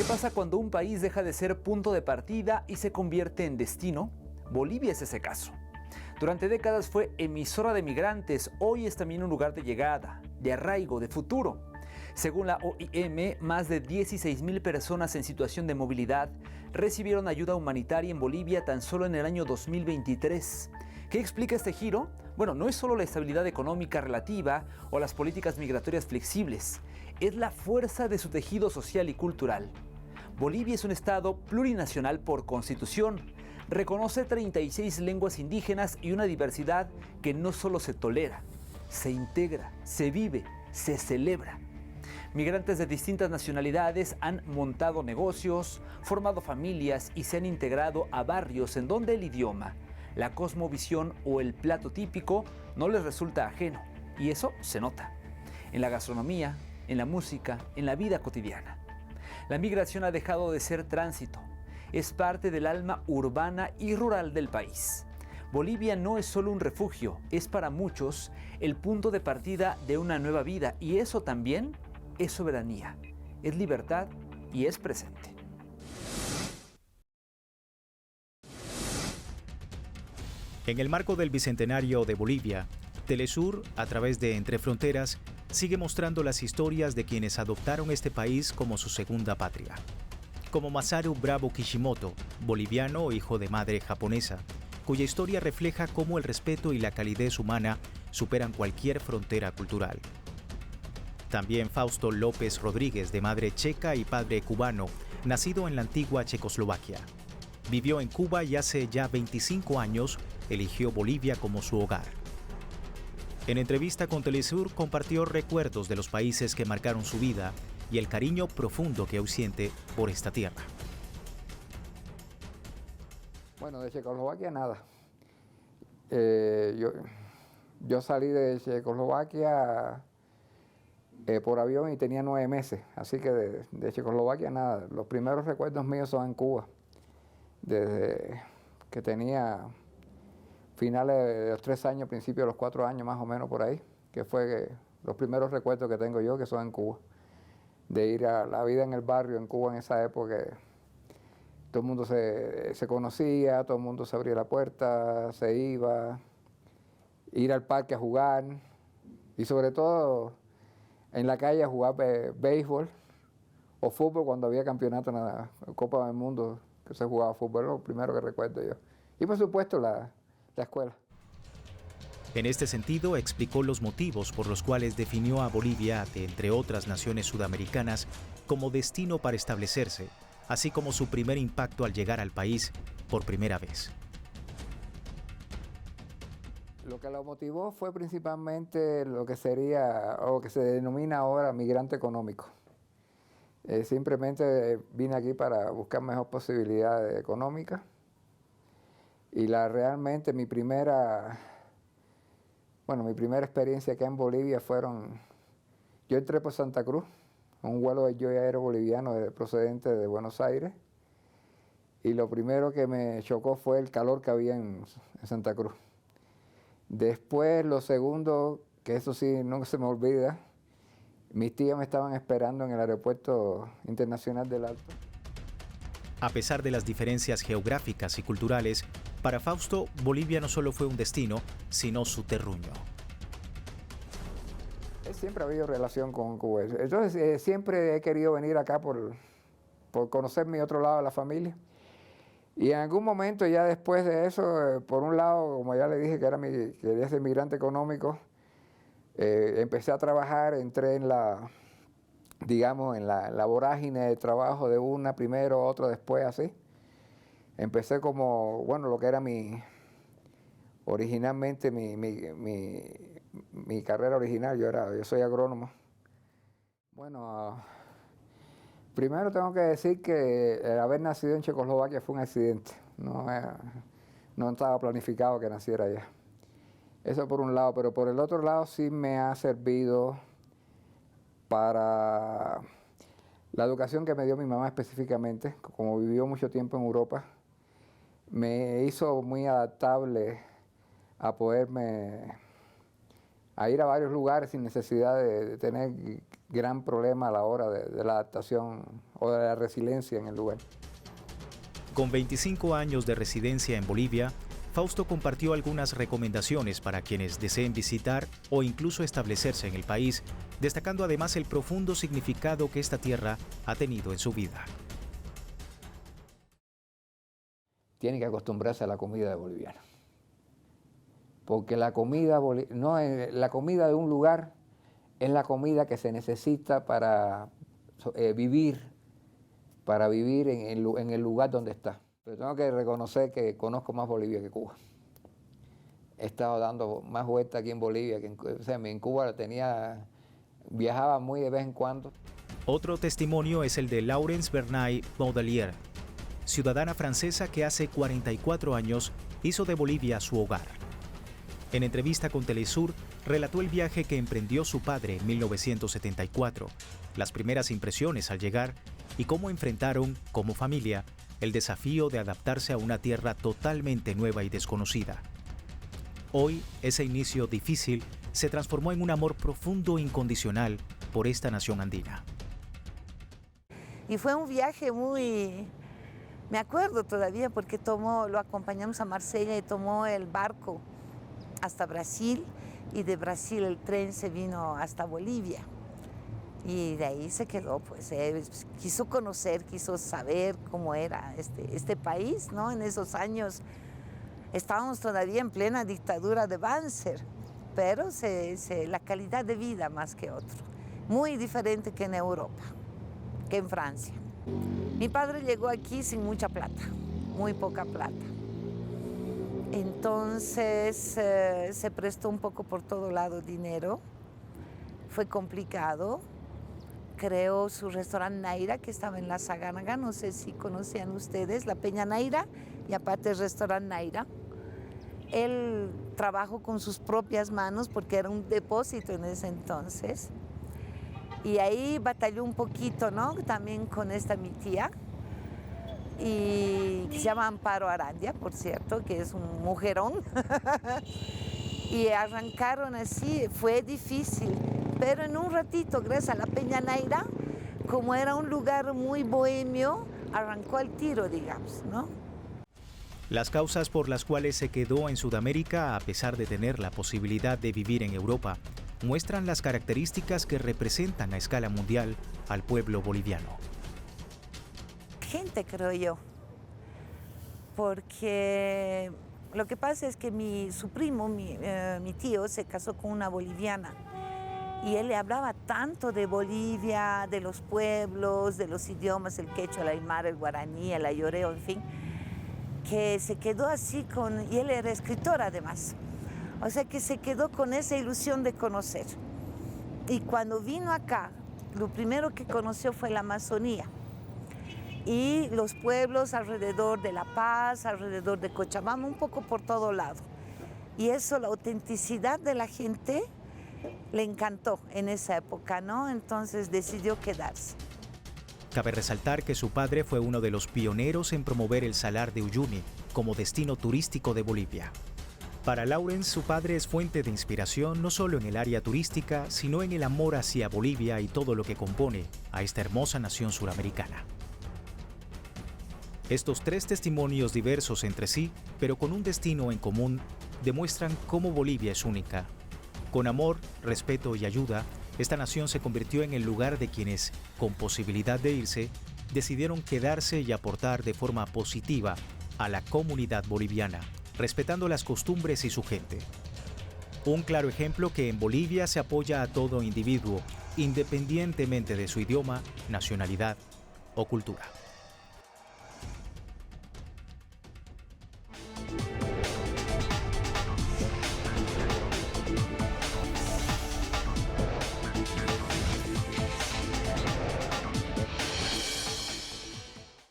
¿Qué pasa cuando un país deja de ser punto de partida y se convierte en destino? Bolivia es ese caso. Durante décadas fue emisora de migrantes, hoy es también un lugar de llegada, de arraigo, de futuro. Según la OIM, más de 16,000 personas en situación de movilidad recibieron ayuda humanitaria en Bolivia tan solo en el año 2023. ¿Qué explica este giro? Bueno, no es solo la estabilidad económica relativa o las políticas migratorias flexibles, es la fuerza de su tejido social y cultural. Bolivia es un estado plurinacional por constitución. Reconoce 36 lenguas indígenas y una diversidad que no solo se tolera, se integra, se vive, se celebra. Migrantes de distintas nacionalidades han montado negocios, formado familias y se han integrado a barrios en donde el idioma, la cosmovisión o el plato típico no les resulta ajeno. Y eso se nota en la gastronomía, en la música, en la vida cotidiana. La migración ha dejado de ser tránsito, es parte del alma urbana y rural del país. Bolivia no es solo un refugio, es para muchos el punto de partida de una nueva vida, y eso también es soberanía, es libertad y es presente. En el marco del Bicentenario de Bolivia, Telesur, a través de Entre Fronteras, sigue mostrando las historias de quienes adoptaron este país como su segunda patria. Como Masaru Bravo Kishimoto, boliviano, hijo de madre japonesa, cuya historia refleja cómo el respeto y la calidez humana superan cualquier frontera cultural. También Fausto López Rodríguez, de madre checa y padre cubano, nacido en la antigua Checoslovaquia. Vivió en Cuba y hace ya 25 años eligió Bolivia como su hogar. En entrevista con Telesur compartió recuerdos de los países que marcaron su vida y el cariño profundo que hoy siente por esta tierra. Bueno, de Checoslovaquia nada. Yo salí de Checoslovaquia por avión y tenía 9 meses, así que de Checoslovaquia nada. Los primeros recuerdos míos son en Cuba, desde que tenía finales de los 3 años, principios de los 4 años más o menos por ahí, que fue los primeros recuerdos que tengo yo, que son en Cuba. De ir a la vida en el barrio en Cuba en esa época, todo el mundo se conocía, todo el mundo se abría la puerta, se iba, ir al parque a jugar y sobre todo en la calle a jugar béisbol o fútbol cuando había campeonato en la Copa del Mundo, que se jugaba fútbol, lo primero que recuerdo yo. Y por supuesto la escuela. En este sentido, explicó los motivos por los cuales definió a Bolivia, de entre otras naciones sudamericanas, como destino para establecerse, así como su primer impacto al llegar al país por primera vez. Lo que lo motivó fue principalmente lo que sería, o que se denomina ahora migrante económico. Simplemente vine aquí para buscar mejor posibilidad económica y realmente mi primera experiencia acá en Bolivia yo entré por Santa Cruz, un vuelo de Joy Aero boliviano procedente de Buenos Aires, y lo primero que me chocó fue el calor que había en Santa Cruz. Después, lo segundo, que eso sí nunca se me olvida, mis tías me estaban esperando en el aeropuerto internacional del Alto. A pesar de las diferencias geográficas y culturales, para Fausto, Bolivia no solo fue un destino, sino su terruño. Siempre ha habido relación con Cuba. Entonces, siempre he querido venir acá por conocer mi otro lado de la familia. Y en algún momento, ya después de eso, por un lado, como ya le dije que quería ser migrante económico, empecé a trabajar, entré en la vorágine de trabajo de una primero, otra después, así. Empecé como, lo que era originalmente mi carrera original, yo soy agrónomo. Primero tengo que decir que haber nacido en Checoslovaquia fue un accidente, no estaba planificado que naciera allá. Eso por un lado, pero por el otro lado sí me ha servido para la educación que me dio mi mamá específicamente, como vivió mucho tiempo en Europa, me hizo muy adaptable a ir a varios lugares sin necesidad de gran problema a la hora de la adaptación o de la resiliencia en el lugar. Con 25 años de residencia en Bolivia, Fausto compartió algunas recomendaciones para quienes deseen visitar o incluso establecerse en el país, destacando además el profundo significado que esta tierra ha tenido en su vida. Tiene que acostumbrarse a la comida boliviana. Porque la comida, la comida de un lugar es la comida que se necesita para vivir en el lugar donde está. Pero tengo que reconocer que conozco más Bolivia que Cuba. He estado dando más vueltas aquí en Bolivia que en Cuba viajaba muy de vez en cuando. Otro testimonio es el de Laurence Bernay Baudelier, ciudadana francesa que hace 44 años hizo de Bolivia su hogar. En entrevista con Telesur, relató el viaje que emprendió su padre en 1974, las primeras impresiones al llegar y cómo enfrentaron, como familia, el desafío de adaptarse a una tierra totalmente nueva y desconocida. Hoy, ese inicio difícil se transformó en un amor profundo e incondicional por esta nación andina. Y fue un viaje muy... Me acuerdo todavía porque lo acompañamos a Marsella y tomó el barco hasta Brasil y de Brasil el tren se vino hasta Bolivia. Y de ahí se quedó, pues quiso conocer, quiso saber cómo era este país, ¿no? En esos años estábamos todavía en plena dictadura de Banzer, pero la calidad de vida más que otro, muy diferente que en Europa, que en Francia. Mi padre llegó aquí sin mucha plata, muy poca plata. Entonces se prestó un poco por todo lado dinero, fue complicado. Creó su restaurante Naira, que estaba en La Saganaga, no sé si conocían ustedes, la Peña Naira, y aparte el restaurante Naira. Él trabajó con sus propias manos porque era un depósito en ese entonces. Y ahí batalló un poquito, ¿no? También con mi tía, y que se llama Amparo Arandia, por cierto, que es un mujerón. Y arrancaron así, fue difícil. Pero en un ratito, gracias a la Peña Naira, como era un lugar muy bohemio, arrancó al tiro, digamos, ¿no? Las causas por las cuales se quedó en Sudamérica, a pesar de tener la posibilidad de vivir en Europa, muestran las características que representan a escala mundial al pueblo boliviano. Gente, creo yo, porque lo que pasa es que su primo, mi tío, se casó con una boliviana. Y él le hablaba tanto de Bolivia, de los pueblos, de los idiomas, el quechua, el aymara, el guaraní, el ayoreo, en fin, que se quedó así y él era escritor además. O sea que se quedó con esa ilusión de conocer. Y cuando vino acá, lo primero que conoció fue la Amazonía. Y los pueblos alrededor de La Paz, alrededor de Cochabamba, un poco por todo lado. Y eso, la autenticidad de la gente, le encantó en esa época, ¿no? Entonces decidió quedarse. Cabe resaltar que su padre fue uno de los pioneros en promover el Salar de Uyuni como destino turístico de Bolivia. Para Laurence, su padre es fuente de inspiración no solo en el área turística, sino en el amor hacia Bolivia y todo lo que compone a esta hermosa nación suramericana. Estos tres testimonios diversos entre sí, pero con un destino en común, demuestran cómo Bolivia es única. Con amor, respeto y ayuda, esta nación se convirtió en el lugar de quienes, con posibilidad de irse, decidieron quedarse y aportar de forma positiva a la comunidad boliviana, respetando las costumbres y su gente. Un claro ejemplo que en Bolivia se apoya a todo individuo, independientemente de su idioma, nacionalidad o cultura.